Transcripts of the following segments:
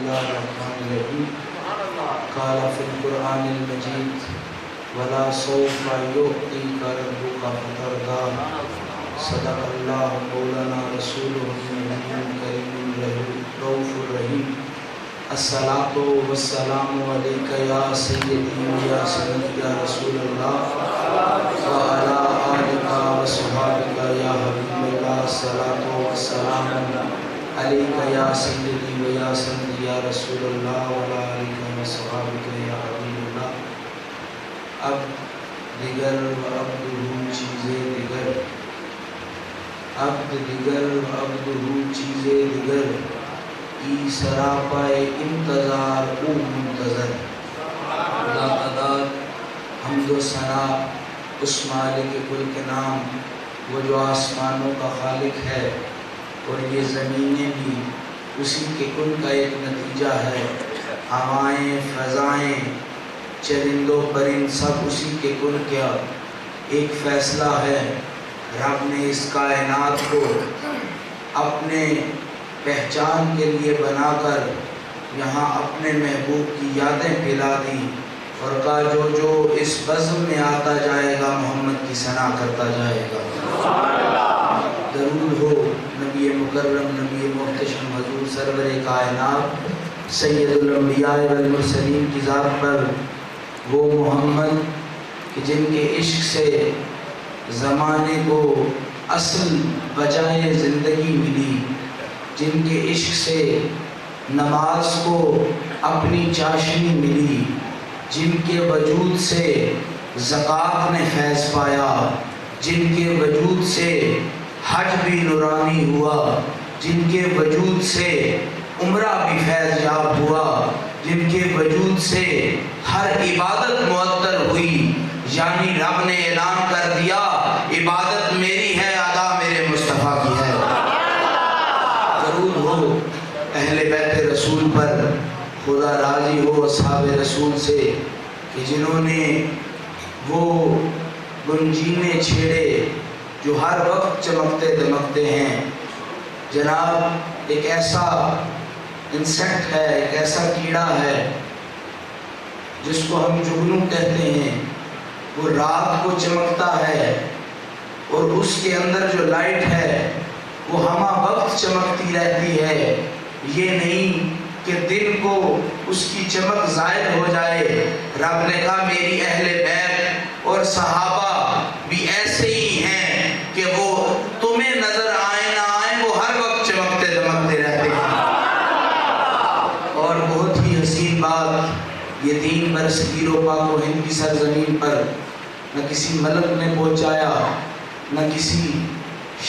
الله الرحمن الرحيم قال في القرآن المجيد ولا سوف يعطيك ربك فترضى صدق الله مولانا رسوله النبي الكريم الرؤوف الرحيم الصلاة والسلام عليك يا سيدي ويا سيدي يا رسول الله وعلى آلك وصحابك يا حبيب الله الصلاة والسلام عليك يا سيدي ويا سيدي يا رسول الله وعلى آلك وصحابك يا حبيب الله. اب دیگر و عبدہ چیزیں دیگر، عبد دیگر و عبدہ چیزیں دیگر، ای سراپائے انتظار او منتظر. اللہ تعالیٰ حمد و ثنا اس مالک کل کے نام، وہ جو آسمانوں کا خالق ہے اور یہ زمینیں بھی اسی کے کل کا ایک نتیجہ ہے. ہوائیں، فضائیں، چرند و پرند سب اسی کے کل کا ایک فیصلہ ہے. رب نے اس کائنات کو اپنے پہچان کے لیے بنا کر یہاں اپنے محبوب کی یادیں پلا دی اور کہا جو اس بزم میں آتا جائے گا محمد کی ثنا کرتا جائے گا. درود ہو نبی مکرم، نبی محتشم، حضور سرور کائنات سید الانبیاء والمرسلین کی ذات پر، وہ محمد کہ جن کے عشق سے زمانے کو اصل بجائے زندگی ملی، جن کے عشق سے نماز کو اپنی چاشنی ملی، جن کے وجود سے زکوٰۃ نے فیض پایا، جن کے وجود سے حج بھی نورانی ہوا، جن کے وجود سے عمرہ بھی فیض یاب ہوا، جن کے وجود سے ہر عبادت معطر ہوئی. یعنی رب نے اعلان کر دیا عبادت میری ہے، ادا میرے مصطفیٰ کی ہے. درود ہو اہل بیت رسول پر، خدا راضی ہو اصحاب رسول سے کہ جنہوں نے وہ گنجینے چھیڑے جو ہر وقت چمکتے دمکتے ہیں. جناب ایک ایسا انسیکٹ ہے، ایک ایسا کیڑا ہے جس کو ہم جگنو کہتے ہیں. وہ رات کو چمکتا ہے اور اس کے اندر جو لائٹ ہے وہ ہمہ وقت چمکتی رہتی ہے. یہ نہیں کہ دن کو اس کی چمک زائد ہو جائے. رب نے کہا میری اہل بیت اور صحابہ بھی ایسے ہی ہیں کہ وہ تمہیں نظر آئے نہ آئے، وہ ہر وقت چمکتے دمکتے رہتے ہیں. اور بہت ہی حسین بات، یہ دین برصغیر و پاک و ہند کی سرزمین پر نہ کسی ملک نے پہنچایا، نہ کسی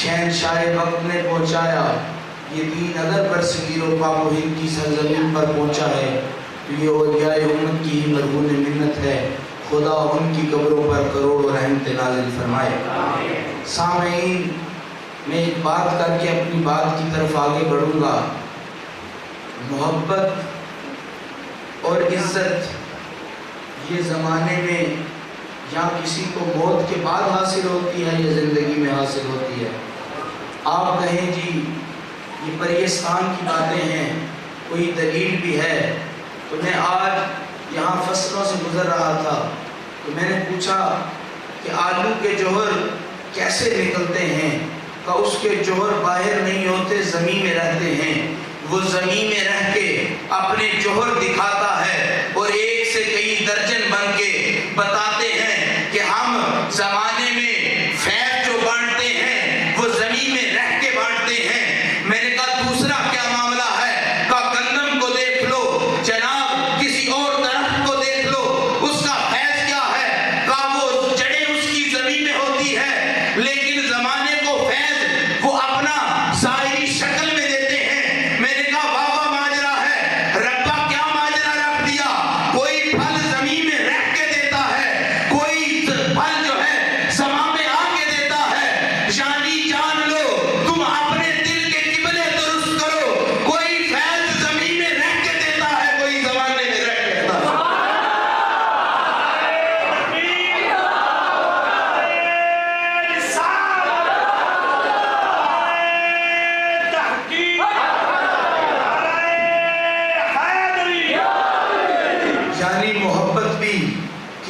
شہنشاہ وقت نے پہنچایا. یہ دین اگر برصغیر و پاک و ہند کی سرزمین پر پہنچا ہے تو یہ اولیاء امت کی ہی مرہون منت ہے. خدا ان کی قبروں پر کروڑوں رحمت نازل فرمائے. سامعین، میں ایک بات کر کے اپنی بات کی طرف آگے بڑھوں گا. محبت اور عزت یہ زمانے میں یا کسی کو موت کے بعد حاصل ہوتی ہے یا زندگی میں حاصل ہوتی ہے. آپ کہیں جی یہ پریستان کی باتیں ہیں، کوئی دلیل بھی ہے. تو میں آج یہاں فصلوں سے گزر رہا تھا تو میں نے پوچھا کہ آلو کے جوہر کیسے نکلتے ہیں؟ کہ اس کے جوہر باہر نہیں ہوتے، زمین میں رہتے ہیں. وہ زمین میں رہ کے اپنے جوہر دکھاتا ہے اور ایک سے کئی درجن بن کے بتاتے ہیں کہ ہم زمانے میں فیض جو بانٹتے ہیں وہ زمین میں رہ کے بانٹتے ہیں. میں نے کہا دوسرا کیا معاملہ ہے؟ کہا گندم کو دیکھ لو جناب، کسی اور درخت کو دیکھ لو، اس کا فیض کیا ہے؟ کہا وہ جڑیں اس کی زمین میں ہوتی ہے لیکن زمانے کو فیض وہ اپنا ظاہری شکل میں دیتے ہیں. میں نے کہا بابا ماجرا ہے، ربا کیا ماجرا رکھ دیا؟ کوئی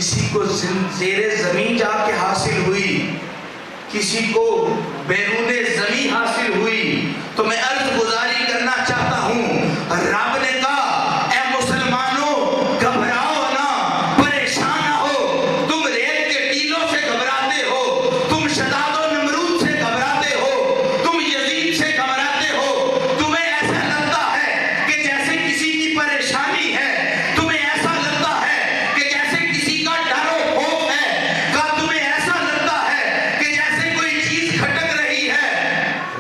کسی کو زیر زمین جا کے حاصل ہوئی، کسی کو بیرون زمین حاصل ہوئی، تو میں عرض گزاری کرنا چاہتا ہوں، رب نے کہا اے مسلمانوں گھبراؤ نہ، پریشان نہ ہو، تم ریت کے ٹیلوں سے گھبراتے ہو، تم شداد و نمرود سے گھبراتے ہو، تم یزید سے گھبراتے ہو، تمہیں ایسا لگتا ہے کہ جیسے کسی کی پریشانی ہے، تمہیں ایسا لگتا ہے کہ جیسے کسی کا ڈر و خوف ہے، کہا تمہیں ایسا لگتا ہے کہ جیسے کوئی چیز کھٹک رہی ہے،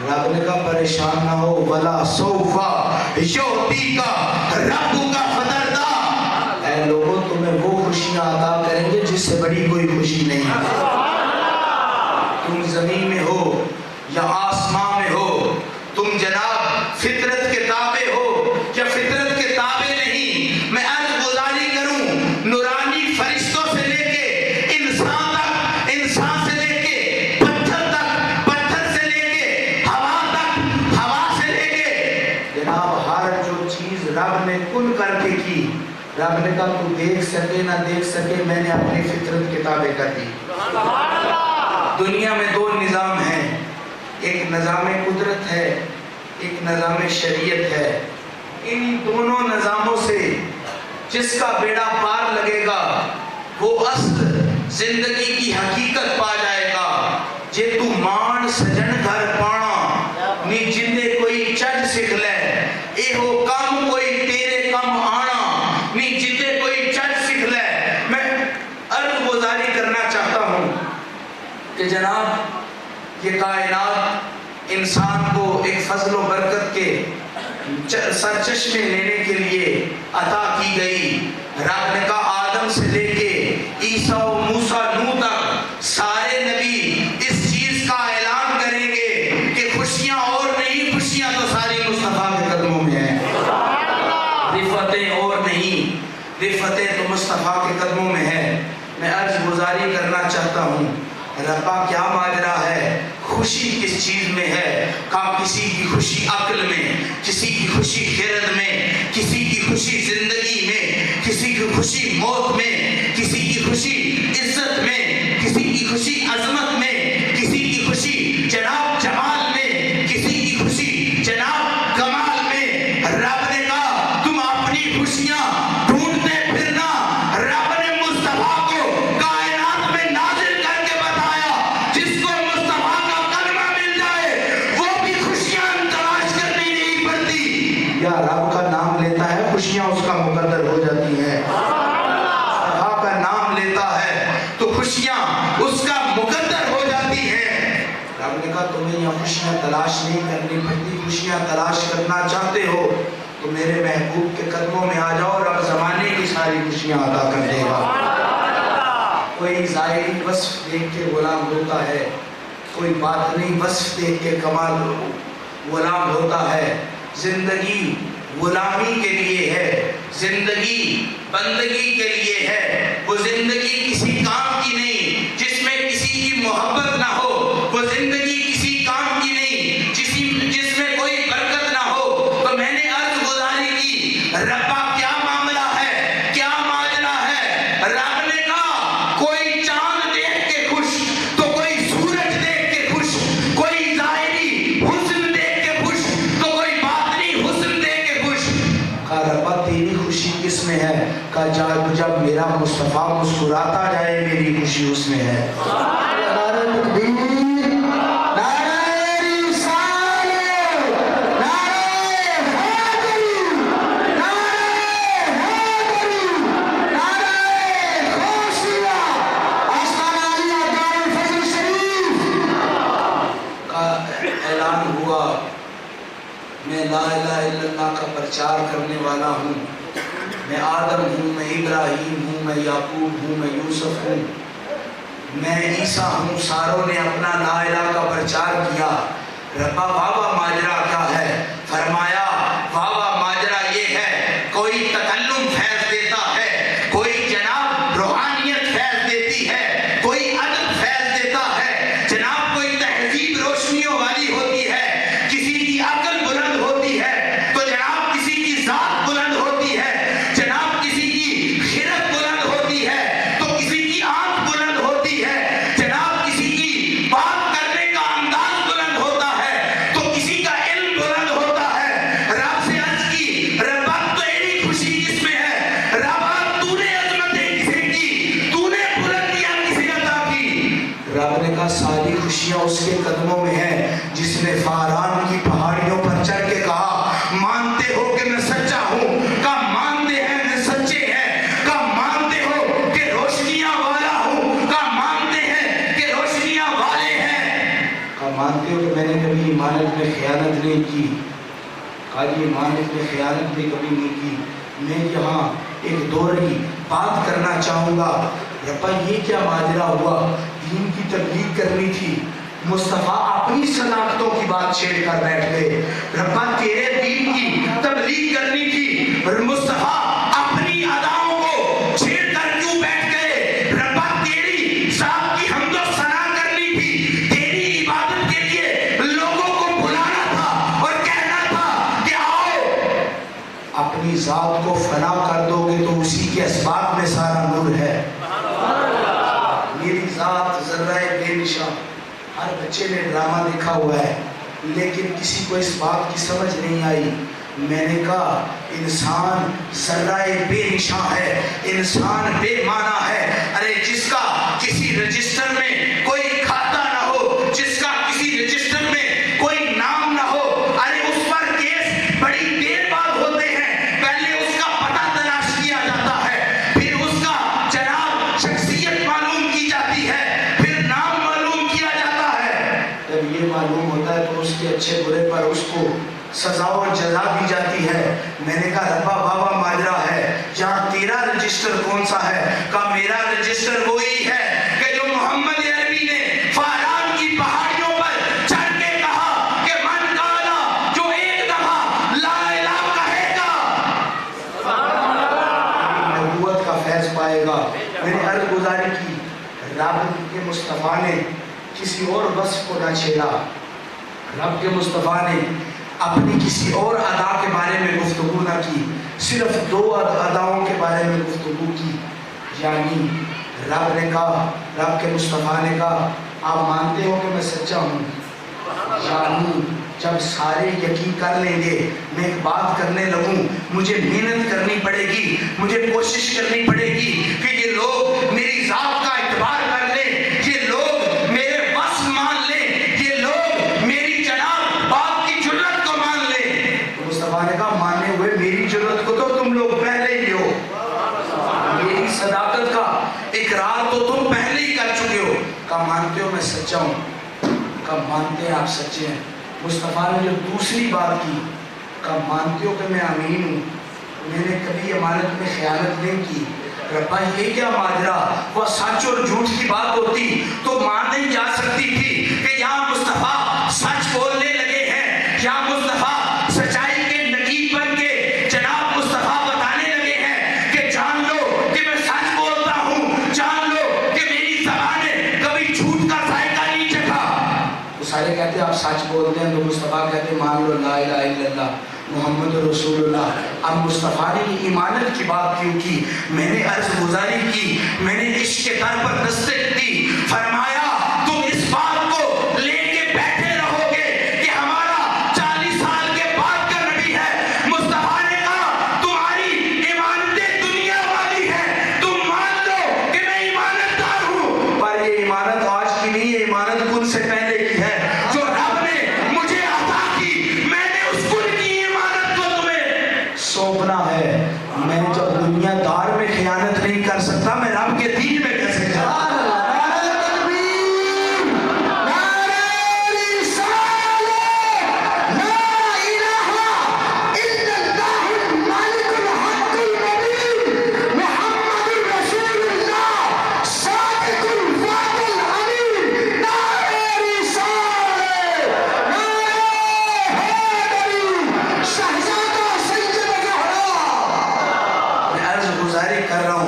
رب نے کہا پریشان نہ ہو، ولا سوف یعطیک ربک فترضی، اے لوگوں تمہیں وہ خوشیاں عطا کریں گے جس سے بڑی کوئی خوشی نہیں ہے۔ تم زمین میں ہو یا آسمان میں ہو، تم جناب فطرت کے تابع ہو یا فطرت کے تابع نہیں، میں عرض گزاری کروں نورانی فرشتوں سے لے کے انسان تک، انسان سے لے کے پتھر تک، پتھر سے لے کے ہوا تک، ہوا سے لے کے جناب ہر جو چیز رب نے کن کر کے کی، رب نے کہا تو دیکھ سکے نہ دیکھ سکے، میں نے اپنی فطرت کے تابع کر دی۔ دنیا میں دو نظام ہیں، ایک نظام قدرت ہے، ایک نظام شریعت ہے۔ ان دونوں نظاموں سے جس کا بیڑا پار لگے گا وہ اصل زندگی کی حقیقت پا جائے گا۔ جے تو مان سجن گھر پانا، نی جندے کوئی چج سکھ لے، اے ہو کام کوئی تیرے کم آنا، نی جندے کوئی چج سکھ لے۔ میں عرض گزاری کرنا چاہتا ہوں کہ جناب یہ کائنات انسان کو ایک فضل و برکت کے سرچشمے لینے کے لیے عطا کی گئی۔ رب نے کہا آدم سے لے کے عیسیٰ و موسیٰ نوح تک سارے نبی اس چیز کا اعلان کریں گے کہ خوشیاں اور نہیں، خوشیاں تو ساری مصطفیٰ کے قدموں میں ہیں، رفتیں اور نہیں، رفتیں تو مصطفیٰ کے قدموں میں ہیں۔ میں عرض گزاری کرنا چاہتا ہوں ربا کیا ماجرا ہے، خوشی کس چیز میں ہے؟ کہا کسی کی خوشی عقل میں، کسی کی خوشی خرد میں، کسی کی خوشی زندگی میں، کسی کی خوشی موت میں، کسی کی خوشی عزت میں، کسی کی خوشی عظمت میں، کسی کی خوشی جناب جمال میں، کسی کی خوشی جناب کمال میں۔ رب نے کہا تم اپنی خوشیاں ڈھونڈتے پھرنا، رب نے مصطفیٰ کو کائنات میں نازل کر کے بتایا جس کو مصطفیٰ کا کلمہ مل جائے وہ بھی خوشیاں تلاش کرنی نہیں پڑتی، یا رب کا نام لیتا ہے خوشیاں اس کا مقدر ہو جاتی ہیں، مصطفیٰ کا نام لیتا ہے تو خوشیاں اس کا مقدر ہو جاتی ہیں۔ رب نے کہا تمہیں یہ خوشیاں تلاش نہیں کرنی پڑتی، خوشیاں تلاش کرنا چاہتے ہو تو میرے محبوب کے قدموں میں آ جاؤ، رب زمانے کی ساری خوشیاں عطا کر دے گا۔ کوئی ظاہری وصف دیکھ کے غلام ہوتا ہے، کوئی باطنی وصف دیکھ کے کمال غلام ہوتا ہے۔ زندگی غلامی کے لیے ہے، زندگی بندگی کے لیے ہے، وہ زندگی کسی کام کی نہیں جس میں کسی کی محبت نہ ہو، وہ زندگی کسی کام کی نہیں جس میں کوئی برکت نہ ہو۔ تو میں نے عرض گزاری کی ربا کیا معاملہ ہے، کیا ماجرا ہے؟ رب نے کہا کوئی چاند دیکھ کے خوش تو کوئی سورج دیکھ کے خوش، کوئی ظاہری حسن دیکھ کے خوش تو کوئی باطنی حسن دیکھ کے خوش۔ کہا ربا تیری خوشی کس میں ہے؟ کہا جب میرا مصطفیٰ مسکراتا جائے میری خوشی اس میں ہے۔ اعلان ہوا میں لا الہ الا اللہ کا پرچار کرنے والا ہوں، میں آدم ہوں، میں ابراہیم ہوں، میں یعقوب ہوں، میں یوسف ہوں، میں عیسیٰ ہوں۔ ساروں نے اپنا لا الہ کا پرچار کیا۔ ربا بابا ماجرا کیا ہے؟ فرمایا بابا ماجرا یہ ہے کوئی تکلم فیض دیتا ہے، کوئی جناب روحانیت فیض دیتی ہے، کوئی ادب فیض دیتا ہے، جناب کوئی تہذیب روشنیوں والی ہوتی ہے، کسی کی عقل بلند ہوتی ہے تو جناب کسی کی ذات بلند ہوتی ہے، جناب کسی کی خرد بلند ہوتی ہے تو کسی کے قدموں میں ہے جس نے فاران کی پہاڑیوں پر چڑھ کے کہا مانتے ہو کہ میں سچا ہوں؟ کہا مانتے ہیں کہ سچے ہیں؟ کہا مانتے ہو کہ روشنیاں والا ہوں؟ کہا مانتے ہیں کہ روشنیاں والے ہیں؟ کہا مانتے ہو کہ میں نے کبھی امانت میں خیانت نہیں کی؟ کہا یہ امانت میں خیانت بھی کبھی نہیں کی۔ میں یہاں ایک دوہری بات کرنا چاہوں گا، ربا یہ کیا ماجرا ہوا؟ دین کی تبلیغ کرنی تھی، مصطفیٰ اپنی صداقتوں کی بات چھیڑ کر بیٹھ گئے۔ ربا تیرے دین کی تبلیغ کرنی تھی، مصطفیٰ اپنی اداؤں کو چھیڑ کر کیوں بیٹھ گئے؟ ربا تیری ذات کی حمد و ثنا کرنی تھی، تیری عبادت کے لیے لوگوں کو بلانا تھا اور کہنا تھا کہ آؤ۔ اپنی ذات کو فنا کر دو گے تو اسی کے اسباب میں سارا نور ہے۔ میری ذات ذرہ بے نشان، ہر بچے نے ڈرامہ دیکھا ہوا ہے لیکن کسی کو اس بات کی سمجھ نہیں آئی۔ میں نے کہا انسان ذرہ بے نشان ہے، انسان بے معنی ہے۔ ارے جس کا کسی رجسٹر میں کوئی کھاتا نہ ہو، جس کا کسی رجسٹر میں کوئی نام نہ ہو، ارے اس پر کیس بڑی دیر بعد ہوتے ہیں۔ پہلے اس کا پتہ تلاش کیا جاتا ہے، پھر اس کا جناب شخصیت معلوم کی جاتی ہے، پھر نام معلوم کیا جاتا ہے۔ جب یہ معلوم ہوتا ہے تو اس کے اچھے برے پر اس کو سزا و جزا دی جاتی ہے۔ میں نے کہا ربا بابا ماجرا ہے، یہاں تیرا رجسٹر کون سا ہے؟ کہا میرا رجسٹر وہی ہے کہ جو محمد عربی نے فاران کی پہاڑیوں پر چڑھ کے کہا کہ من کالا جو ایک دفعہ لا الہ کہے گا نبوت کا فیض پائے گا۔ میں نے عرض گزاری کی، رب کے مصطفیٰ نے کسی اور وصف کو نہ چھیڑا، رب کے مصطفیٰ نے اپنی کسی اور ادا کے بارے میں گفتگو نہ کی، صرف دو اداؤں کے بارے میں گفتگو کی۔ یعنی رب نے کہا، رب کے مصطفیٰ نے کہا آپ مانتے ہو کہ میں سچا ہوں؟ یعنی جب سارے یقین کر لیں گے میں ایک بات کرنے لگوں، مجھے محنت کرنی پڑے گی، مجھے کوشش کرنی پڑے گی کہ یہ لوگ میری ذات کا اعتبار کر لیں، یہ لوگ میرے وصف مان لیں، یہ لوگ میری جناب بات کی جرت کو مان لیں۔ تو مصطفیٰ نے کہا مانے ہوئے میری جرت کو تو تم لوگ پہلے ہی ہو، میری صداقت کا اقرار تو تم پہلے ہی کر چکے ہو۔ کہا مانتے ہو میں سچا ہوں؟ کہا مانتے ہیں آپ سچے ہیں۔ مصطفیٰ نے جو دوسری بات کی، کہا مانتے ہو کہ میں امین ہوں، میں نے کبھی امانت میں خیانت نہیں کی؟ ربا یہ کیا ماجرا؟ وہ سچ اور جھوٹ کی بات ہوتی تو مان نہیں جا سکتی تھی کہ یہاں مصطفیٰ سچ بولنے لگے ہیں، یہاں مصطفیٰ سچائی کے نقیب بن کے جناب مصطفیٰ بتانے لگے ہیں کہ جان لو کہ میں سچ بولتا ہوں، جان لو کہ میری زبان نے کبھی جھوٹ کا ذائقہ نہیں چکھا۔ تو سارے کہتے ہیں آپ سچ بولتے ہیں، تو مصطفیٰ کہتے ہیں مان لو لا الہ الا اللہ محمد رسول اللہ۔ اب مصطفیٰ نے ایمانت کی بات کیوں کی؟ میں نے عرض گزاری کی، میں نے عشق کے در پر دستک دی، فرمایا تم اس بات کو لے کے بیٹھے رہو گے کہ ہمارا 40 سال کے بعد کا نبی ہے۔ مصطفیٰ نے کہا تمہاری ایمانتیں دنیا والی ہے، تم مان لو کہ میں ایمانت دار ہوں، پر یہ ایمانت آج کی نہیں ہے، ایمانت کن سے پہلے کی ہے جو رب نے مجھے عطا کی۔ میں نے اس کن کی ایمانت کو تمہیں سونپنا ہے۔ میں جب دنیا دار میں خیانت نہیں کر سکتا میں رب کے دین میں کیسے کروں؟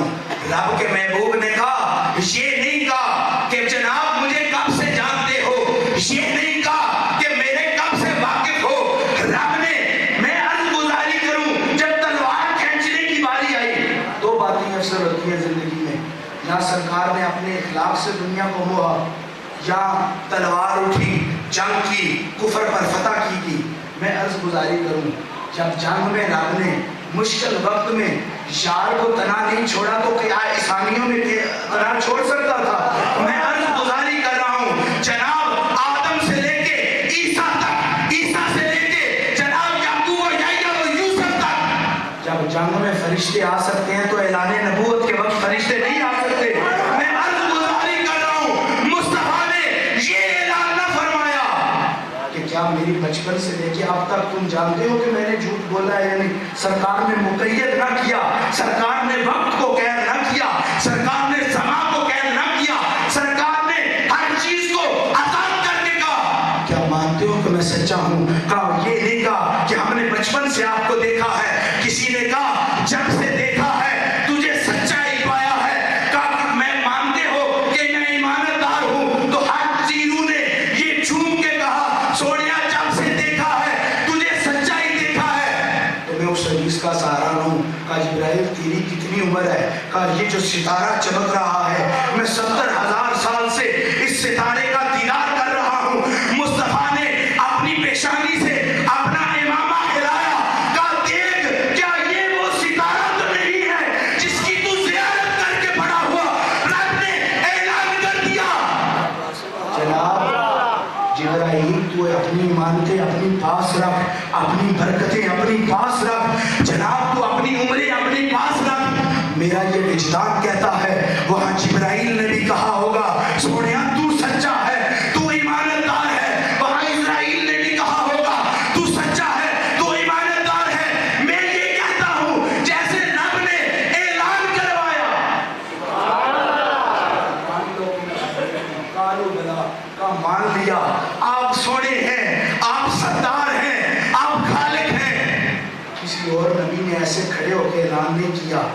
رب کے محبوب نے کہا یہ نہیں کہا کہ جناب مجھے کب سے جانتے ہو، یہ نہیں کہا کہ میرے کب سے واقف ہو۔ رب نے، میں عرض گزاری کروں، جب تلوار کھینچنے کی باری آئی، دو باتیں اکثر ہوتی ہیں زندگی میں، یا سرکار نے اپنے اخلاق سے دنیا کو موہا، یا تلوار اٹھی، جنگ کی، کفر پر فتح کی گئی۔ میں عرض گزاری کروں جب جنگ میں رب نے مشکل وقت میں یار کو تنا نہیں چھوڑا تو کیا عیسائیوں میں تنا چھوڑ سکتا تھا؟ میں عرض گزاری کر رہا ہوں جناب آدم جب جنگ میں فرشتے آ سکتے ہیں تو اعلان نبوت کے وقت فرشتے نہیں آ سکتے. میں عرض گزاری کر رہا ہوں مصطفیٰ نے یہ اعلان نہ فرمایا کہ کیا میری بچپن سے لے کے اب تک تم جانتے ہو کہ میں نے جھوٹ بولا ہے. یعنی سرکار نے مقید نہ کیا, سرکار نے وقت کو قید نہ کیا, سرکار نے زمان کو قید نہ کیا, سرکار نے ہر چیز کو آزاد کر کے کہا کیا مانتے ہو کہ میں سچا ہوں. کہا یہ نہیں کہا کہ ہم نے بچپن سے آپ کو دیکھا ہے. کسی نے کہا جب سے دیکھا ہے تجھے سچائی پایا ہے. کہا میں مانتے ہو کہ میں ایمانت دار ہوں. تو ہر چیزوں نے یہ جھوم کے کہا سونیا جب سے دیکھا ہے تجھے سچائی دیکھا ہے. تو میں اس حدیث کا سہارا لوں. کہا جبرائیل تیری کتنی عمر ہے؟ کہا یہ جو ستارہ چمک رہا ہے میں 70,000 سال سے اس ستارے کا دیدار کر رہا ہوں. مصطفیٰ نے اپنی پیشانی سے اپنا امامہ ہلایا. کہا دیکھ کیا یہ وہ ستارہ تو نہیں ہے جس کی تو زیارت کر کے پڑا ہوا. رب نے اعلان کر دیا جناب جبرائیل تو اپنی مانتے اپنی پاس رکھ, اپنی برکتیں اپنی پاس رکھ. جناب تو اپنی عمریں اپنی پاس رکھ. میرا یہ وجدان کہتا ہے وہاں جبرائیل نے بھی کہا ہوگا سونیا تو سچا ہے, تو ایمانت دار ہے. وہاں اسرائیل نے بھی کہا ہوگا تو سچا ہے, تو ایمانت دار ہے. میں یہ کہتا ہوں جیسے رب نے اعلان کروایا کا مان لیا آپ سونے ہیں, آپ ستار ہیں, آپ خالق ہیں. کسی اور نبی نے ایسے کھڑے ہو کے اعلان نہیں کیا.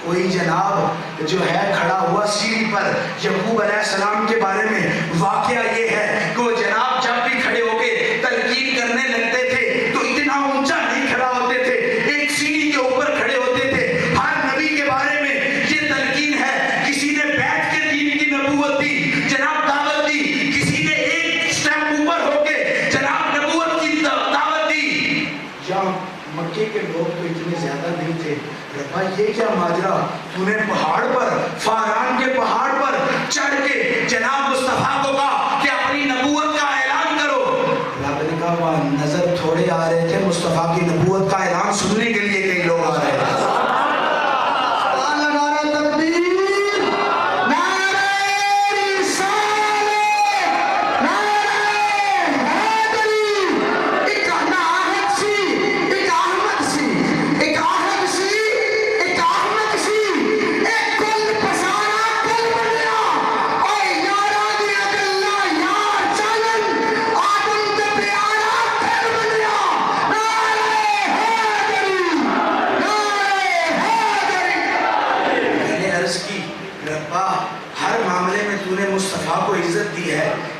کوئی جناب جو ہے کھڑا ہوا سیڑھی پر, یعقوب علیہ السلام کے بارے میں واقعہ یہ ہے کہ وہ جناب جب بھی کھڑے ہو کے تلقین کرنے لگتے تھے تو اتنا اونچا نہیں کھڑا ہوتے تھے, ایک سیڑھی کے اوپر کھڑے ہوتے تھے. ہر نبی کے بارے میں یہ تلقین ہے. کسی نے بیٹھ کے دین کی نبوت دی, جناب دعوت دی. کسی نے ایک سٹیپ اوپر ہو کے جناب نبوت کی دعوت دی. جہاں مکے کے لوگ تو اتنے زیادہ نہیں تھے. ربا یہ کیا ماجرا, تو نے پہاڑ پر فاران کے پہاڑ پر چڑھ کے جناب مصطفیٰ کو کہا کہ اپنی نبوت کا اعلان کرو. رب نے کہا وہاں نظر تھوڑے آ رہے تھے, مصطفیٰ کی نبوت کا اعلان سننے کے لیے کئی لوگ آ رہے تھے.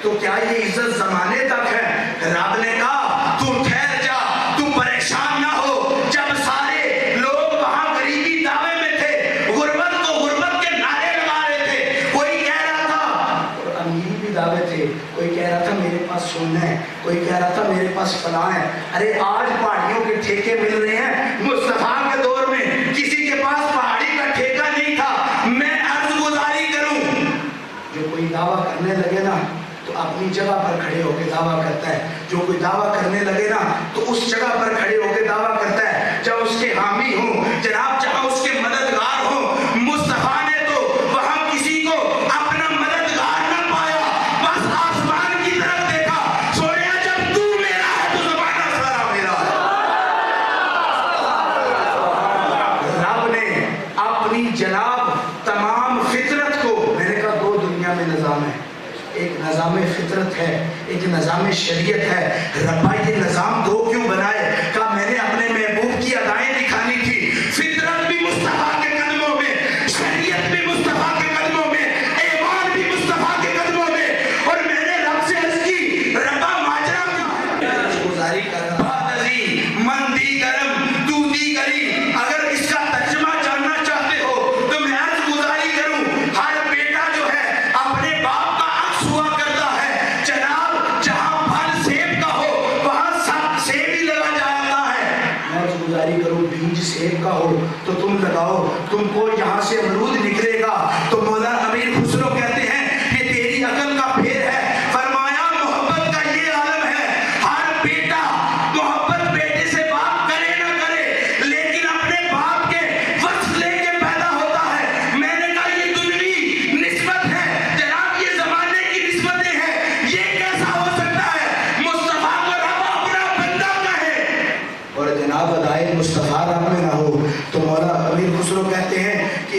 تو کیا یہ عزت زمانے تک ہے؟ رب نے کہا تم ٹھہر جا, تم پریشان نہ ہو. جب سارے لوگ وہاں غریبی دعوے میں تھے, غربت کو غربت کے نعرے لگا رہے تھے. کوئی کہہ رہا تھا, اور امیر بھی دعوے تھے, کوئی کہہ رہا تھا میرے پاس سونا ہے, کوئی کہہ رہا تھا میرے پاس فلاں ہے. ارے آج پہاڑیوں کے ٹھیکے مل رہے ہیں, مصطفیٰ کے دور میں کسی کے پاس پہاڑی کا ٹھیکہ نہیں تھا. میں عرض گزاری کروں جو کوئی دعویٰ کرنے لگے نا تو اپنی جگہ پر کھڑے ہو کے دعویٰ کرتا ہے. جو کوئی دعویٰ کرنے لگے نا تو اس جگہ پر کھڑے ہو کے دعویٰ کرتا ہے جب اس کے حامی ہوں, جناب جہاں اس کے مددگار ہوں. مصطفیٰ نے تو وہاں کسی کو اپنا مددگار نہ پایا, بس آسمان کی طرف دیکھا. سونیا جب تو میرا ہے تو زمانہ سارا میرا ہے. رب نے اپنی جناب تمام فطرت کو, میں نے کہا دو دنیا میں نظام ہے, ایک نظام فطرت ہے, ایک نظام شریعت ہے. ربا یہ نظام دو کیوں بنائے؟ کہا میں نے اپنے محبوب کی ادائیں دکھانی تھی. فطرت بھی مصطفیٰ کے قدموں میں, شریعت بھی مصطفیٰ کے قدموں میں, ایمان بھی مصطفیٰ کے قدموں میں. اور میں نے رب سے عرض کی ربا ماجرا گزاری کر مندی کرم تو دی کری. اگر اس کا ترجمہ جاننا چاہتے ہو تو میں عرض گزاری کروں, ہر بیٹا جو ہے اپنے باپ کا عکس ہوا کرتا ہے. جناب جہاں پھل سیب کا ہو وہاں سیب ہی لگا جاتا ہے. میں گزاری کروں بیج سیب کا ہو تو تم لگاؤ, تم کو یہاں سے امرود نکلے گا. تو مولانا امیر خسرو کہتے ہیں یہ تیری عقل کا پھیر ہے. فرمایا محبت کا یہ عالم ہے, ہر بیٹا محبت بیٹے سے باپ کرے نہ کرے لیکن اپنے باپ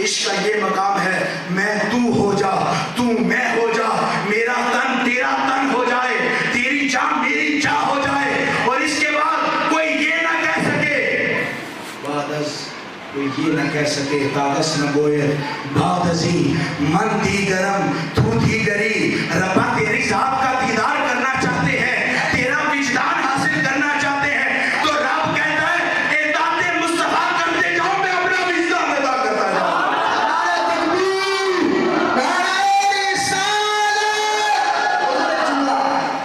عشق کا یہ مقام ہے، میں تو ہو جا، تو میں ہو جا، میرا تن تیرا تن ہو جائے، تیری جان میری جان ہو جائے، اور اس کے بعد کوئی یہ نہ کہہ سکے، بعد از کوئی یہ نہ کہہ سکے، کاغذ نہ گوئے بعد ازی من دی گرم تو دی گری، ربا تیری ذات کا دیدار کرنا چاہتے ہیں، تیرا وجدان حاصل کرنا چاہتے ہیں، تو رب کہتا ہے اطاعت مصطفیٰ کرتے جاؤ، میں اپنا وجدان ادا کرتا جاؤں۔ نعرہ تکبیر، نعرہ رسالت۔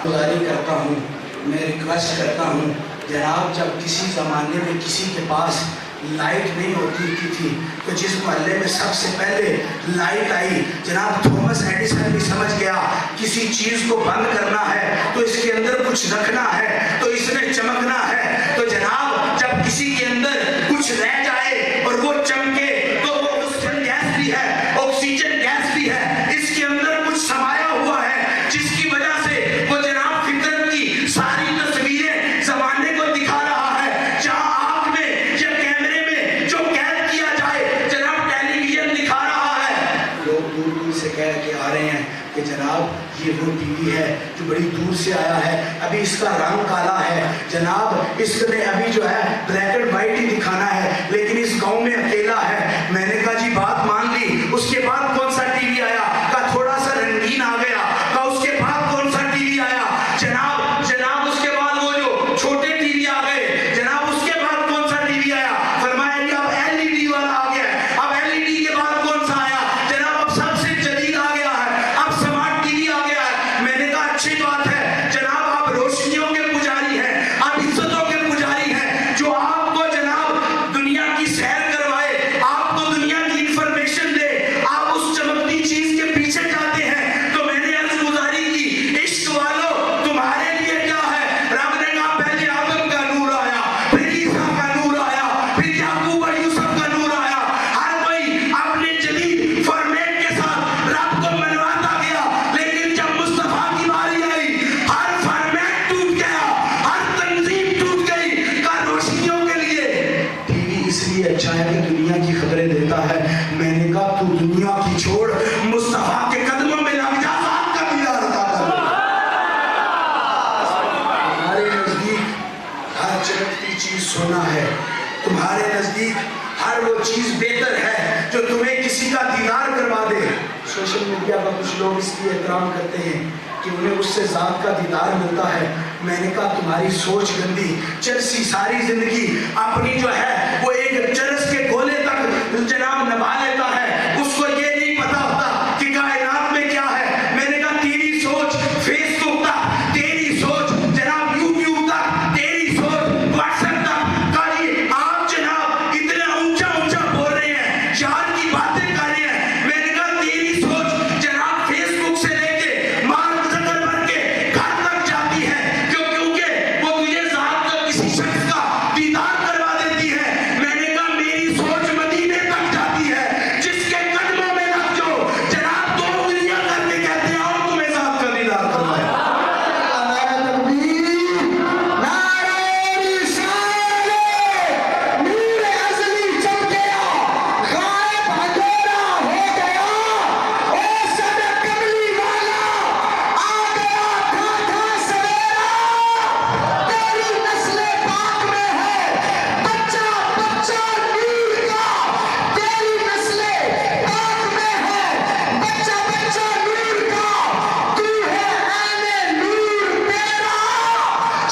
گزاری کرتا ہوں، میں ریکویسٹ کرتا ہوں، جناب جب کسی زمانے میں کسی کے پاس لائٹ نہیں ہوتی تھی تو جس محلے میں سب سے پہلے لائٹ آئی، جناب تھامس ایڈیسن بھی سمجھ گیا کسی چیز کو بند کرنا ہے تو اس کے اندر کچھ رکھنا ہے تو اس میں چمکنا ہے، تو جناب جب کسی کے اندر کچھ رہ جائے اور وہ چمکے تو وہ آکسیجن گیس بھی ہے، آکسیجن گیس بھی ہے، اس کے اندر کچھ سمایا ہوا ہے جس کی وجہ سے وہ جناب فطرت کی ساری تصویریں زمانے کو دکھا رہا ہے، جہاں آنکھ میں یا کیمرے میں جو قید کیا جائے جناب ٹیلی ویژن دکھا رہا ہے۔ لوگ دور دور سے کہہ کے آ رہے ہیں کہ جناب یہ وہ ٹی وی ہے جو بڑی دور سے آیا ہے، ابھی اس کا رنگ کالا ہے، جناب اس نے ابھی جو ہے بلیک اینڈ وائٹ ہی دکھانا ہے، لیکن اس گاؤں میں اکیلا ہے۔ میں نے کہا جی بات مان لی، اس کے بعد کون سا ٹی وی آیا؟ کہا تھوڑا سا رنگین آ گیا۔ کہا اس کے بعد کون سا ٹی وی آیا؟ جناب اس کے بعد وہ جو چھوٹے ٹی وی آ گئے، جناب اس کے بعد کون سا ٹی وی آیا؟ فرمایا جی اب ایل ای ڈی والا آ گیا ہے۔ اب ایل ای ڈی کے بعد کون سا آیا؟ جناب اب سب سے جدید آ گیا ہے، اب سمارٹ ٹی وی آ گیا ہے۔ میں نے کہا اچھی بات ہے جناب، آپ روشنیوں کے پجاری ہیں، آپ عزتوں کے پجاری ہیں، جو آپ کو جناب دنیا کی سیر کروائے، آپ کو دنیا کی انفارمیشن دے، آپ اس چمکتی چیز کے پیچھے جاتے ہیں۔ تو میں نے عرض گزاری کی، عشق والو تمہارے لیے کیا ہے؟ رب نے کہا پہلے آدم کا نور آیا، پھر عیسیٰ کا نور آیا، پھر یعقوب اور یوسف کا نور آیا، ہر کوئی اپنے جدید فارمیٹ کے ساتھ رب کو منواتا گیا، لیکن جب مصطفیٰ کی باری آئی ہر فارمیٹ ٹوٹ گیا، ہر تنظیم ٹوٹ گئی۔ کہا روشنیوں کے لیے ٹی وی اس لیے اچھا ہے کہ دنیا کی خبریں دیتا ہے۔ میں نے کہا تو دنیا کی چھوڑ، مصطفیٰ کے قدموں میں لگ جا، ذات کا دیدار عطا کر۔ تمہارے نزدیک ہر چمکتی چیز سونا ہے، تمہارے نزدیک ہر وہ چیز بہتر ہے جو تمہیں کسی کا دیدار کروا دے۔ سوشل میڈیا پر کچھ لوگ اس لیے احترام کرتے ہیں کہ انہیں اس سے ذات کا دیدار ملتا ہے۔ میں نے کہا تمہاری سوچ گندی، چرسی ساری زندگی اپنی جو ہے وہ ایک چرس کے گولے تک جناب نبھا لیتا ہے، اس کو یہ نہیں پتا ہوتا کہ کائنات میں کیا ہے۔ میں نے کہا تیری سوچ فیس بک تک، تیری سوچ جناب یوٹیوب تک، تیری سوچ واٹس ایپ تک۔ کہا جی آپ جناب اتنا اونچا اونچا بول رہے ہیں، یار کی باتیں کر رہے ہیں۔ میں نے کہا تیری سوچ جناب فیس بک سے لے کے مارک زکربرگ کے گھر تک جاتی ہے، کیونکہ وہ تجھے ذات کا کسی شخص کا دیدار کروا دیتی ہے۔ میں نے کہا میری سوچ مدینے تک جاتی ہے، جس کے قدموں میں لگ جاؤ، جناب دو انگلیاں کر کے کہتے ہیں آؤ تمہیں ذات کا دیدار کروایا۔ نعرہ تکبیر، نعرہ رسالت۔ نور ازلی چمک گیا، غائب اندھیرا ہو گیا، او صدق کملی والا آ گیا تھا سویرا، تیری نسل پاک میں ہے بچہ بچہ نور کا، تیری نسل پاک میں ہے بچہ بچہ نور کا، تو ہے عین نور تیرا،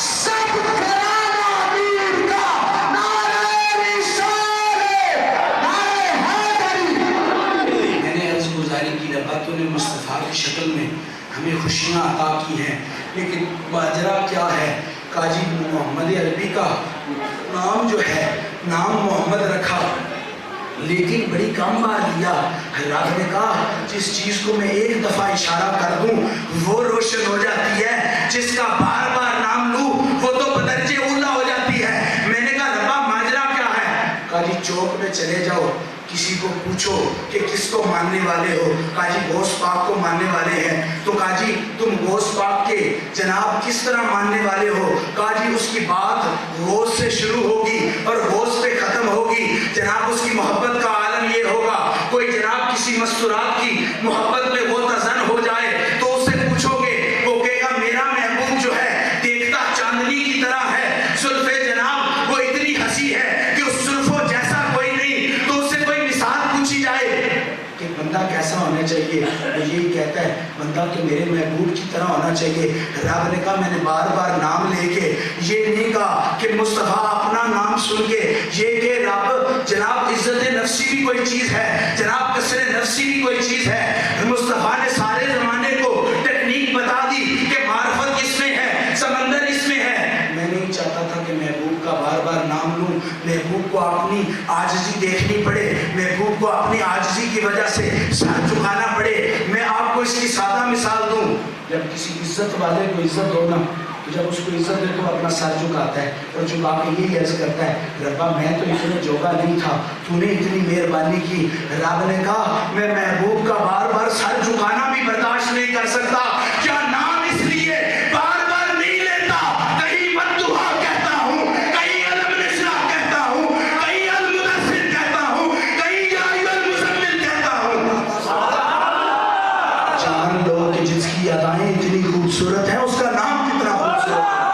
سب گھرانہ نور کا۔ نعرہ رسالت، نعرہ حیدری۔ میں نے عرض گزاری کی ربا تو نے مصطفیٰ کی شکل میں ہمیں خوشیاں عطا کی ہیں، لیکن ماجرا کیا ہے؟ کہا جی محمد عربی کا نام جو ہے نام محمد رکھا، لیکن بڑی کم بار لیا۔ حضرات نے کہا جس چیز کو میں ایک دفعہ اشارہ کر دوں وہ روشن ہو جاتی ہے، جس کا بار بار نام لوں وہ تو بدرجے اولا ہو جاتی ہے۔ میں نے کہا ربا ماجرا کیا ہے؟ کہا جی چوک میں چلے جاؤ، کسی کو پوچھو کہ کس کو ماننے والے ہو؟ کہا جی غوث پاک کو ماننے والے ہیں۔ تو کہا جی تم غوث پاک کے جناب کس طرح ماننے والے ہو؟ کہا جی اس کی بات غوث سے شروع ہوگی اور غوث پہ ختم ہوگی، جناب اس کی محبت کا عالم یہ ہوگا، کوئی سی مستورات کی محبت میں وہ تزن ہو جائے تو اس سے پوچھو گے، وہ کہے گا میرا محبوب جو ہے دیکھتا چاندنی کی طرح ہے، زلف جناب وہ اتنی ہنسی ہے کہ اس زلفوں جیسا کوئی نہیں۔ تو اس سے کوئی مثال پوچھی جائے کہ بندہ کیسا ہونا چاہیے، وہ یہی کہتا ہے بندہ تو میرے محبوب کی طرح ہونا چاہیے۔ رب نے کہا میں نے بار بار نام لے کے، یہ نہیں کہا کہ مصطفیٰ اپنا نام سن کے، یہ کہ رب جناب عزت نفسی بھی کوئی چیز ہے، جناب کسر نفسی بھی کوئی چیز ہے۔ مصطفیٰ نے سارے زمانے کو ٹیکنیک بتا دی کہ معرفت اس میں ہے، سمندر اس میں ہے۔ میں نہیں چاہتا تھا کہ محبوب کا بار بار نام لوں، محبوب کو اپنی عاجزی دیکھنی پڑے، محبوب کو اپنی عاجزی کی وجہ سے سر جھکانا پڑے۔ میں آپ کو اس کی سادہ مثال دوں، جب کسی عزت والے کو عزت ہو نا تو جب اس کو عزت دے تو اپنا سر جھکاتا ہے اور جھکا کے یہی عرض کرتا ہے ربا میں تو اتنے جوگا نہیں تھا، تو نے اتنی مہربانی کی۔ رب نے کہا میں محبوب کا بار بار سر جھکانا بھی برداشت نہیں کر سکتا، کیا نام اس لیے بار بار نہیں لیتا، کہیں مددعا کہتا ہوں، کہیں علم نشرح کہتا ہوں، کہیں المدثر کہتا ہوں، کہیں یا ایھا المزمل کہتا ہوں۔ جان لو کہ جس کی ادائیں اتنی خوبصورت ہیں اس کا نام کتنا خوبصورت ہے۔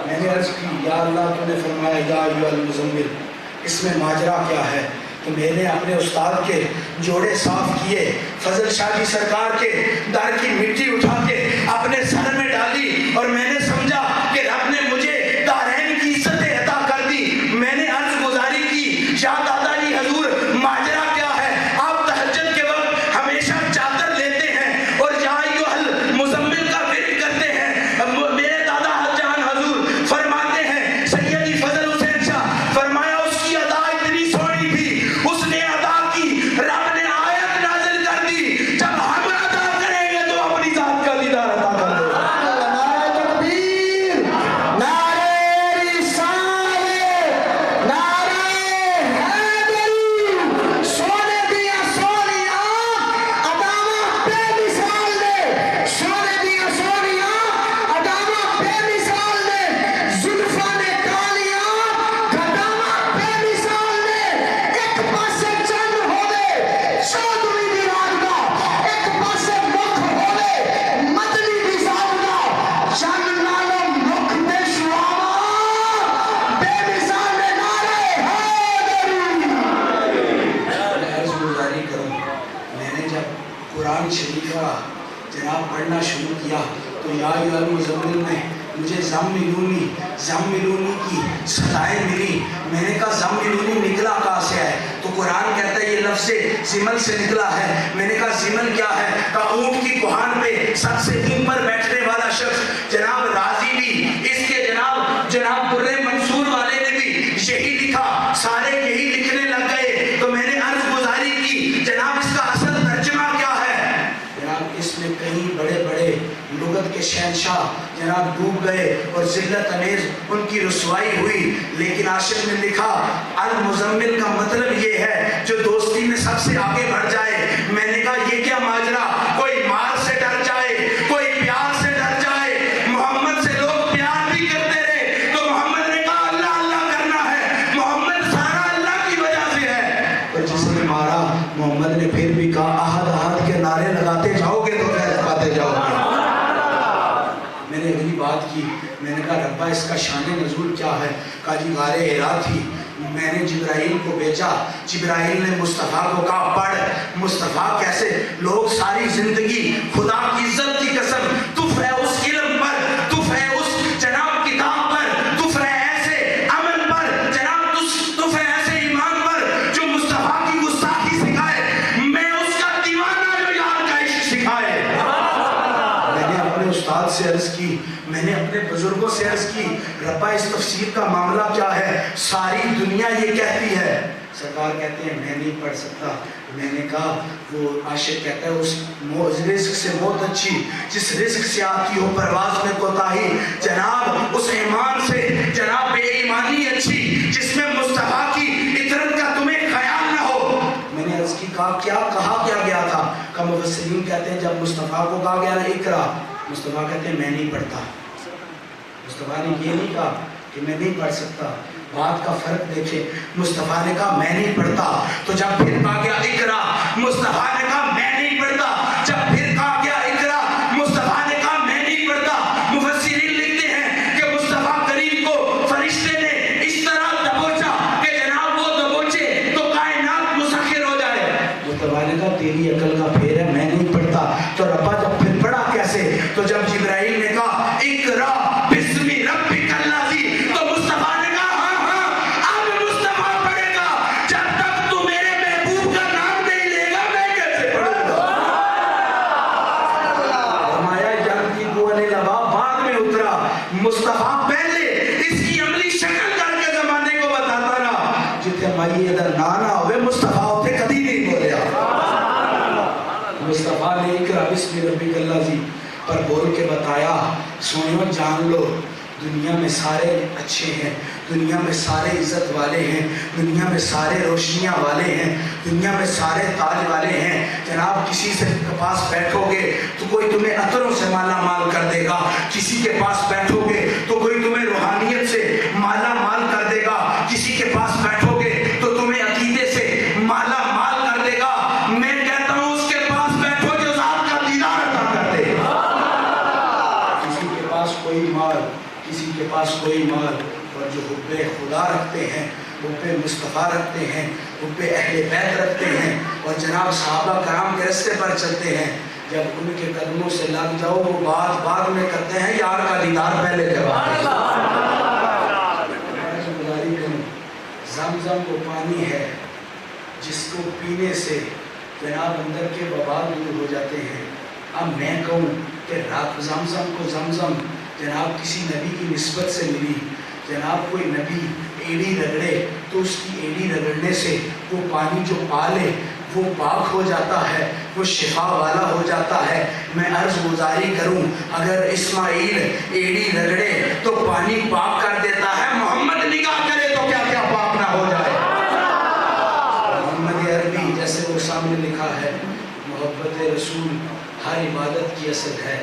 میں نے عرض کی یا اللہ تو نے فرمایا یا ایھا المزمل، اس میں ماجرا کیا ہے؟ کہ میں نے اپنے استاد کے جوڑے صاف کیے، فضل شاہ جی سرکار کے در کی مٹی اٹھا کے اپنے سر میں ڈالی اور میں نے سمجھا کہ رب نے مجھے دارین کی عزتیں عطا کر دی۔ میں نے عرض گزاری کی یا دادا جی حضور ماجرا کیا ہے؟ آپ تہجد کے وقت ہمیشہ چادر لیتے ہیں اور یا ایھا المزمل کا ورد کرتے ہیں۔ میرے دادا جان حضور فرماتے ہیں سیدی فضل حسین شاہ فرمایا اس کی ادا اتنی سونی تھی، اس نے ادا کی، رب نے آیت نازل کر دی جب ہم ادا کریں گے تو اپنی ذات کا دیدار عطا کر دے گا۔ نعرہ تکبیر، نعرہ رسالت، نعرہ حیدری، سونے دیا سونی آنکھ عدامت بے مثال نے، سونے دیا سونی آنکھ عدامت بے مثال نے، زلفاں نے کالی آنکھ عدامت بے مثال نے، ایک پاسے چند ہوے چودھویں دیوار دا، ایک پاسے مکھ ہوے مدنی نظام دا، چند نالوں مکھ دے شعاع بے مثال نے نعرہ حیدری۔ میں عرض گزاری کروں، میں نے جب قرآن شریف کا جناب پڑھنا شروع کیا تو یا ایھا المزمل میں مجھے زملونی کی صدائیں ملی۔ میں نے کہا زملونی نکلا کہاں سے ہے؟ تو قرآن کہتا ہے یہ لفظ زمل سے نکلا ہے۔ میں نے کہا زمل کیا ہے؟ کہا اونٹ کی کوہان پہ سب سے اوپر بیٹھنے والا شخص۔ جناب راضی بھی اس کے جناب در منصور والے نے بھی یہی لکھا، سارے یہی لکھنے لگ گئے۔ تو میں نے عرض گزاری کی جناب اس کا اصل ترجمہ کیا ہے؟ جناب اس میں کئی بڑے بڑے لغت کے شہنشاہ جناب ڈوب گئے اور ذلت امیز ان کی رسوائی ہوئی، لیکن عاشق نے لکھا المزمل کا مطلب یہ ہے جو دوستی میں سب سے آگے بڑھ جائے۔ میں نے کہا یہ کیا ماجرا، کوئی مار سے ڈر جائے، کوئی پیار سے ڈر جائے۔ محمد سے لوگ پیار بھی کرتے رہے تو محمد نے کہا اللہ اللہ کرنا ہے، محمد سارا اللہ کی وجہ سے ہے۔ اور جس نے مارا محمد نے پھر بھی کہا احد احد کے نعرے لگاتے جاؤ گے تو فیض پاتے جاؤ گے۔ میں نے اگلی بات کی، میں نے کہا ربا اس کا شان نزول کیا ہے؟ کہا جی غار حرا تھی، میں نے جبرائیل کو بھیجا، جبرائیل نے مصطفیٰ کو کہا پڑھ۔ مصطفیٰ کیسے؟ لوگ ساری زندگی خدا کی عزت کی قسم تف ہے اس علم پر، تف ہے اس جناب کتاب پر، تف ہے ایسے عمل پر، جناب تف ہے ایسے ایمان پر جو مصطفیٰ کی گستاخی سکھائے، میں اس کا دیوانہ جو یار کا عشق سکھائے۔ میں نے اپنے استاد سے عرض کی، میں نے اپنے بزرگوں سے عرض کی ربا اس تفسیر کا معاملہ کیا ہے؟ ساری دنیا یہ کہتی ہے۔ سرکار کہتے ہیں میں نہیں پڑھ سکتا۔ میں نے کہا وہ عاشق کہتا ہے اس رزق سے موت اچھی جس رزق سے آتی ہو پرواز میں کوتاہی، جناب اس ایمان سے جناب بے ایمانی اچھی جس میں مصطفیٰ کی عطرت کا تمہیں خیال نہ ہو۔ میں نے عرض کی کہا کیا گیا تھا؟ کہ مفسرین کہتے ہیں جب مصطفیٰ کو کہا گیا نا اقرا، مصطفیٰ کہتے ہیں میں نہیں پڑھتا۔ مصطفیٰ نے یہ نہیں کہا کہ میں نہیں پڑھ سکتا. بات کا فرق دیکھیں. مصطفیٰ نے کہا میں نہیں پڑھتا, تو جب پھر کہا گیا اقرا, مصطفیٰ نے کہا میں نہیں پڑھتا. جب پھر کہا گیا اقرا, مصطفیٰ نے کہا میں نہیں پڑھتا. مفسرین لکھتے ہیں کہ مصطفیٰ کریم کو فرشتے نے اس طرح دبوچا کہ جناب وہ دبوچے تو کائنات مسخر ہو جائے. مصطفیٰ نے کہا تیری عقل کا پھیر ہے, میں نہیں پڑھتا. تو ربا جب پھر پڑھا کیسے؟ تو جب جبرائیل نے کہا اقرا بسم ربک الذی, تو مصطفیٰ نے کہا ہاں ہاں اب مصطفیٰ پڑھے گا. جب تک تو میرے محبوب کا نام نہیں لے گا میں کیسے پڑھوں گا؟ فرمایا جانتی بونے لبا بعد میں اترا. مصطفیٰ پہلے اس کی عملی شکل کر کے زمانے کو بتاتا رہا. جتنے مائی ادھر نانا ہوئے مصطفیٰ ہوتے کبھی نہیں بولیا. مصطفیٰ نے اقرا بسم ربک الذی پر بول کے بتایا سنو جان لو دنیا میں سارے اچھے ہیں, دنیا میں سارے عزت والے ہیں, دنیا میں سارے روشنیاں والے ہیں, دنیا میں سارے تاج والے ہیں. جناب کسی سے پاس بیٹھو گے تو کوئی تمہیں عطروں سے مالا مال کر دے گا, کسی کے پاس بیٹھو گے تو کوئی تمہیں روحانیت سے مالا مال کر دے گا, کسی کے پاس بیٹھو گے تو تمہیں عقیدے سے مالا مال کر دے گا. میں کہتا ہوں اس کے پاس بیٹھو جو ذات کا دیدار عطا کر دے. کسی کے پاس کوئی مال, کسی کے پاس کوئی مال, اور جو حب خدا رکھتے ہیں, حب مصطفیٰ رکھتے ہیں, حب اہل بیت رکھتے ہیں, اور جناب صحابہ کرام کے رستے پر چلتے ہیں, جب ان کے قدموں سے لگ جاؤ وہ بات بعد میں کرتے ہیں یار کا دیدار پہلے کرواتے ہیں. زمزم وہ پانی ہے جس کو پینے سے جناب اندر کے وبا دور ہو جاتے ہیں. اب میں کہوں کہ رات زمزم کو زمزم جناب کسی نبی کی نسبت سے ملی. جناب کوئی نبی ایڑی رگڑے تو اس کی ایڑی رگڑنے سے وہ پانی جو پالے وہ پاک ہو جاتا ہے, وہ شفا والا ہو جاتا ہے. میں عرض گزاری کروں اگر اسماعیل ایڑی رگڑے تو پانی پاک کر دیتا ہے, محمد نگاہ کرے تو کیا کیا پاک نہ ہو جائے. محمد عربی جیسے وہ سامنے لکھا ہے محبت رسول ہر عبادت کی اصل ہے.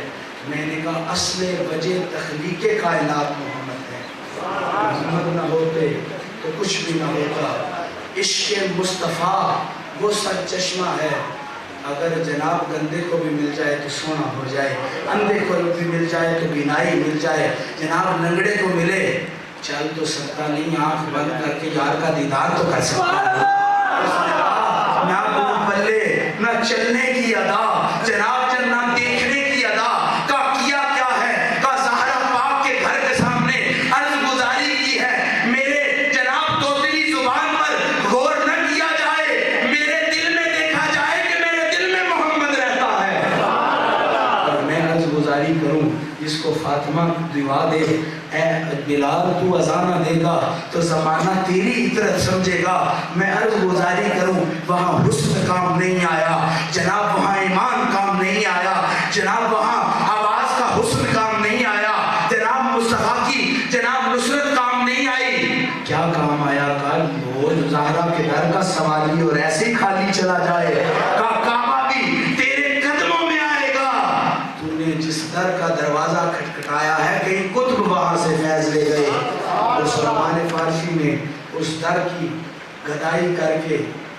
میں نے کہا اصل وجہ تخلیق کائنات محمد ہے. محمد نہ ہوتے تو کچھ بھی نہ ہوتا. عشق مصطفیٰ وہ سر چشمہ ہے, اگر جناب گندے کو بھی مل جائے تو سونا ہو جائے, اندھے کو بھی مل جائے تو بینائی مل جائے, جناب لنگڑے کو ملے چل تو سکتا نہیں, آنکھ بند کر کے یار کا دیدار تو کر سکتا ہے. نہ بول پلے نہ چلنے کی ادا, جناب نہ دیکھنے کی ادا, کا کیا کیا ہے کا زہرا پاک کے گھر کے سامنے عرض گزاری کی ہے. میرے جناب توتلی زبان پر غور نہ کیا جائے, میرے دل میں دیکھا جائے کہ میرے دل میں محمد رہتا ہے. اور میں عرض گزاری کروں جس کو فاطمہ دعا دے اے بلال تو اذانہ دے گا تو زمانہ تیری عطرت سمجھے گا. میں عرض گزاری کروں وہاں حسن کام نہیں آیا جناب, وہاں ایمان کام نہیں آیا جناب, وہاں آواز کا حسن کام نہیں آیا جناب, مصطفیٰ کی جناب نصرت کام نہیں آئی. کیا کام آیا کل وہ زہرا کے گھر کا سوالی اور ایسے خالی چلا جائے, کعبہ بھی تیرے قدموں میں آئے گا. تو نے جس در کا دروازہ کھٹکھٹایا ہے کہیں قطب وہاں سے فیض لے گئے. اور سلمان فارسی نے اس در کی گدائی کر کے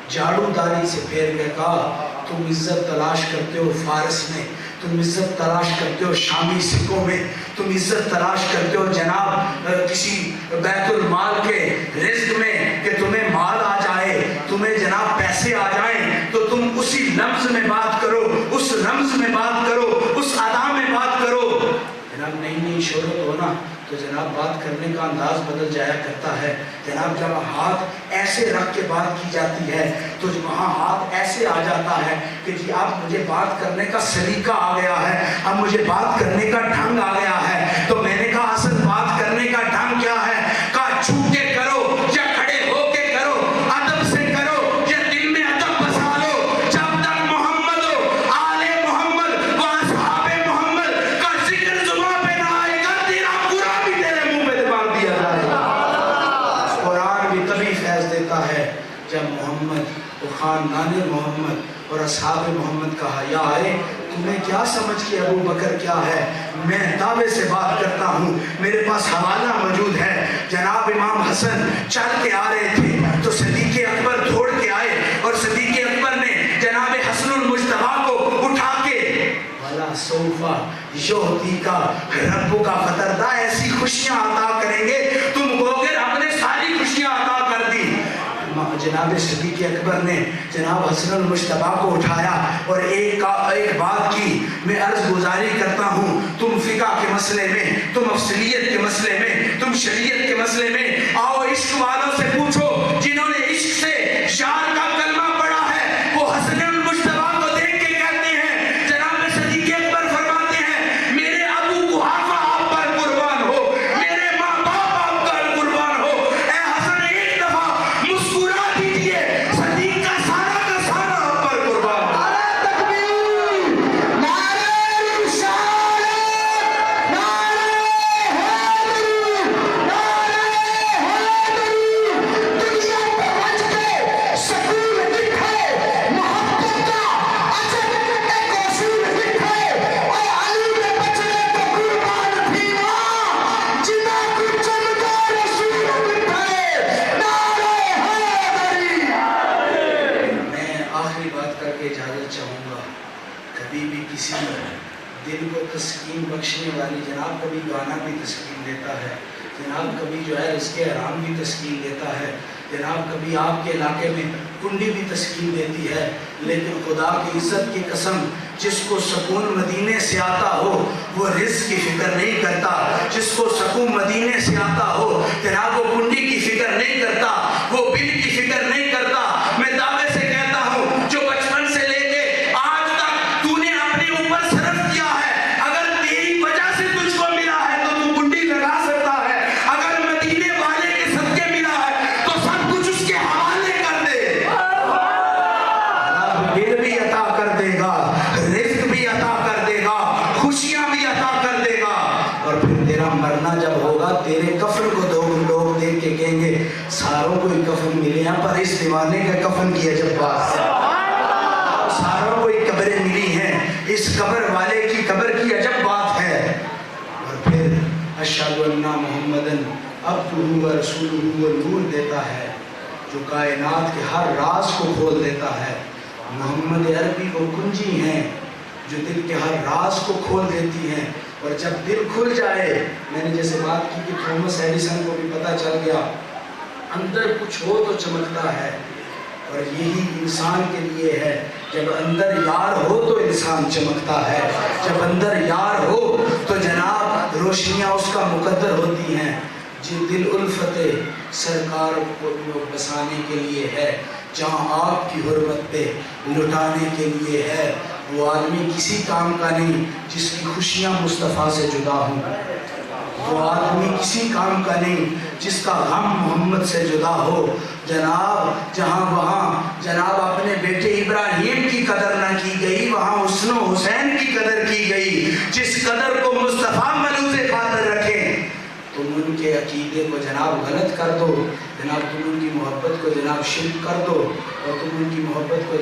جھاڑو داری سے پھیر کے کہا تم عزت تلاش کرتے ہو فارس میں, تم عزت تلاش کرتے ہو شامی سکوں میں, تم عزت تلاش کرتے ہو جناب کسی بیت المال کے رزق میں کہ تمہیں مال آ جائے, تمہیں جناب پیسے آ جائیں, تو تم اسی لفظ میں بات کرو, اس رمز میں بات کرو, اس ادا میں بات کرو. جناب نئی نئی شہرت ہونا تو جناب بات کرنے کا انداز بدل جایا کرتا ہے. جناب جب ہاتھ ایسے رکھ کے بات کی جاتی ہے تو وہاں ہاتھ ایسے آ جاتا ہے کہ جی اب مجھے بات کرنے کا سلیقہ آ گیا ہے, اب مجھے بات کرنے کا ڈھنگ آ گیا ہے. تو میں نے کہا اصل بات کرنے کا ڈھنگ کیا ہے, کہا چھو کے کرو یا کھڑے ہو کے کرو, ادب سے کرو یا دل میں ادب بسا لو. جب تک محمد ہو آل محمد و اصحاب محمد کا ذکر زبان پہ نہ آئے گا تیرا برا بھی تیرے منہ میں دبا دیا جائے گا. قرآن بھی تبھی فیض دیتا ہے جب محمد و خاندان محمد اور اصحاب محمد کا حیا آئے. تمہیں کیا سمجھ کے ابو بکر کیا ہے؟ میں دعوے سے بات کرتا ہوں، میرے پاس حوالہ موجود ہے۔ جناب امام حسن چل کے آ رہے تھے تو صدیق اکبر دوڑ کے آئے اور صدیق اکبر نے جناب حسن المجتبیٰ کو اٹھا کے وَلَا سَوْفَ يُعْطِيكَ رَبُّكَ فَتَرْضَىٰ، ایسی خوشیاں عطا کریں گے تم کو کہ رب نے ساری خوشیاں عطا کر دی۔ جناب صدیق اکبر نے جناب حسن المجتبیٰ کو اٹھایا اور ایک بات کی میں عرض گزاری کرتا ہوں، تم فقہ کے مسئلے میں، تم افضلیت کے مسئلے میں، تم شریعت کے مسئلے میں آؤ عشق والوں سے پوچھو، جنہوں نے عشق سے یار کا کلمہ پڑھا ہے وہ حسن المجتبیٰ کو دیکھ کے کہتے ہیں، جناب صدیق اکبر فرماتے ہیں میرے ابو قحافہ آپ پر قربان ہو، میرے ماں باپ آپ پر قربان ہو، اے حسن ایک دفعہ مسکرا دیجئے، صدیق کا سارا آپ پر قربان ہو۔ نعرہ تکبیر، نعرہ رسالت، نعرہ حیدری، نعرہ حیدری، دنیا پہ بچ کے سکون دکھے، محبت کا عجب ایک اصول دکھے، اور علی میں بچنے تو قربان تھی ماں، جنا کو چمکا رسول دکھے، نعرہ حیدری۔ میں آخری بات کر کے اجازت چاہوں گا، کبھی بھی کسی دل کو تسکین بخشنے والی، جناب کبھی گانا بھی تسکین دیتا ہے، جناب کبھی جو ہے رزق حرام بھی تسکین دیتا ہے، جناب کبھی آپ کے علاقے میں کنڈی بھی تسکین دیتی ہے، لیکن خدا کی عزت کی قسم جس کو سکون مدینے سے آتا ہو وہ رزق کی فکر نہیں کرتا، جس کو سکون مدینے سے آتا ہو جناب وہ کنڈی کی فکر نہیں کرتا، وہ بل کی فکر نہیں کرتا۔ میں دعوے سے کہتا ہوں جو بچپن سے لے کے آج تک تو نے اپنے اوپر صرف کیا ہے، اگر تیری وجہ سے تجھ کو ملا ہے تو تو کنڈی لگا سکتا ہے، اگر مدینے والے کے صدقے ملا ہے تو سب کچھ اس کے حوالے کر دے۔ رب دل بھی عطا کر دے گا، رزق بھی عطا کر دے گا، خوشیاں بھی عطا کر دے گا، اور پھر تیرا مرنا جب ہوگا تیرے کفن کو دو لوگ دیکھ کے کہیں گے ساروں کو ہی کفن ملے ہیں پر اس دیوانے کا کفن کی عجب بات ہے، ساروں کو ہی قبریں ملی ہیں، اس قبر والے کی قبر کی عجب بات ہے۔ اور پھر اشہد ان محمدن عبدہ و رسولہ وہ نور دیتا ہے جو کائنات کے ہر راز کو کھول دیتا ہے، محمد عربی وہ کنجی ہیں جو دل کے ہر راز کو کھول دیتی ہیں، اور جب دل کھل جائے، میں نے جیسے بات کی کہ تھامس ایڈیسن کو بھی پتہ چل گیا اندر کچھ ہو تو چمکتا ہے، اور یہی انسان کے لیے ہے، جب اندر یار ہو تو انسان چمکتا ہے، جب اندر یار ہو تو جناب روشنیاں اس کا مقدر ہوتی ہیں۔ جی دل الفت سرکار کو بسانے کے لیے ہے، جہاں آپ کی حرمت پہ لٹانے کے لیے ہے، وہ آدمی کسی کام کا نہیں جس کی خوشیاں مصطفیٰ سے جدا ہوں، وہ آدمی کسی کام کا نہیں جس کا غم محمد سے جدا ہو۔ جناب جہاں وہاں جناب اپنے بیٹے ابراہیم کی قدر نہ کی گئی، وہاں حسن و حسین کی قدر کی گئی، جس قدر کو مصطفیٰ ملوز خاطر رکھیں۔ تم ان کے عقیدے کو جناب غلط کر دو، جناب تم ان کی محبت کو جناب شرک کر دو، اور تم ان کی محبت کو